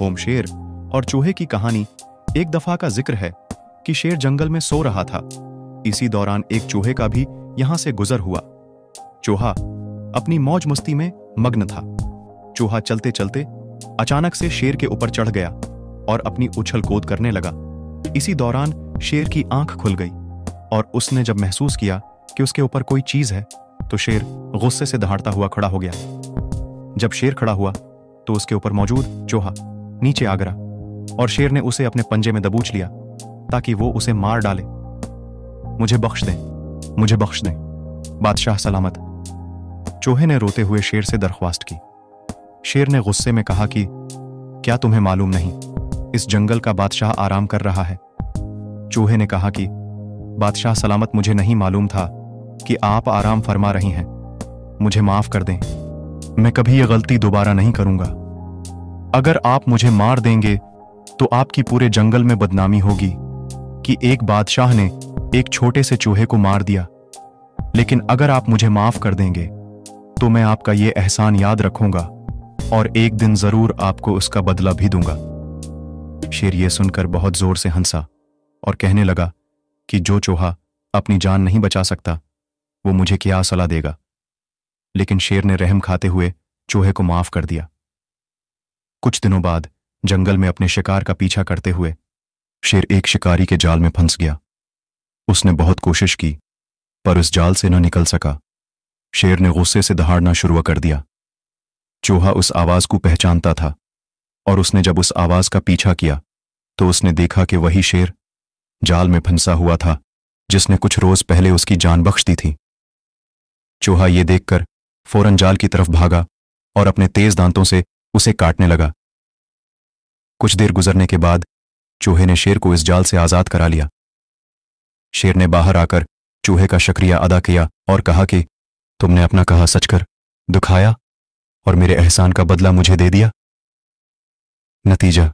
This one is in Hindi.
ओम शेर और चूहे की कहानी। एक दफा का जिक्र है कि शेर जंगल में सो रहा था। इसी दौरान एक चूहे का भी यहां से गुजर हुआ। चूहा अपनी मौज मस्ती में मग्न था। चूहा चलते चलते अचानक से शेर के ऊपर चढ़ गया और अपनी उछल कूद करने लगा। इसी दौरान शेर की आंख खुल गई और उसने जब महसूस किया कि उसके ऊपर कोई चीज है तो शेर गुस्से से दहाड़ता हुआ खड़ा हो गया। जब शेर खड़ा हुआ तो उसके ऊपर मौजूद चूहा नीचे आ गिरा और शेर ने उसे अपने पंजे में दबोच लिया ताकि वो उसे मार डाले। मुझे बख्श दें, मुझे बख्श दें, बादशाह सलामत, चूहे ने रोते हुए शेर से दरख्वास्त की। शेर ने गुस्से में कहा कि क्या तुम्हें मालूम नहीं, इस जंगल का बादशाह आराम कर रहा है। चूहे ने कहा कि बादशाह सलामत, मुझे नहीं मालूम था कि आप आराम फरमा रही हैं। मुझे माफ कर दें, मैं कभी यह गलती दोबारा नहीं करूंगा। अगर आप मुझे मार देंगे तो आपकी पूरे जंगल में बदनामी होगी कि एक बादशाह ने एक छोटे से चूहे को मार दिया। लेकिन अगर आप मुझे माफ कर देंगे तो मैं आपका यह एहसान याद रखूंगा और एक दिन जरूर आपको उसका बदला भी दूंगा। शेर यह सुनकर बहुत जोर से हंसा और कहने लगा कि जो चूहा अपनी जान नहीं बचा सकता वो मुझे क्या सलाह देगा। लेकिन शेर ने रहम खाते हुए चूहे को माफ कर दिया। कुछ दिनों बाद जंगल में अपने शिकार का पीछा करते हुए शेर एक शिकारी के जाल में फंस गया। उसने बहुत कोशिश की पर उस जाल से न निकल सका। शेर ने गुस्से से दहाड़ना शुरू कर दिया। चूहा उस आवाज को पहचानता था और उसने जब उस आवाज का पीछा किया तो उसने देखा कि वही शेर जाल में फंसा हुआ था जिसने कुछ रोज पहले उसकी जान बख्श दी थी। चूहा यह देखकर फौरन जाल की तरफ भागा और अपने तेज दांतों से उसे काटने लगा। कुछ देर गुजरने के बाद चूहे ने शेर को इस जाल से आजाद करा लिया। शेर ने बाहर आकर चूहे का शुक्रिया अदा किया और कहा कि तुमने अपना कहा सच कर दुखाया और मेरे एहसान का बदला मुझे दे दिया। नतीजा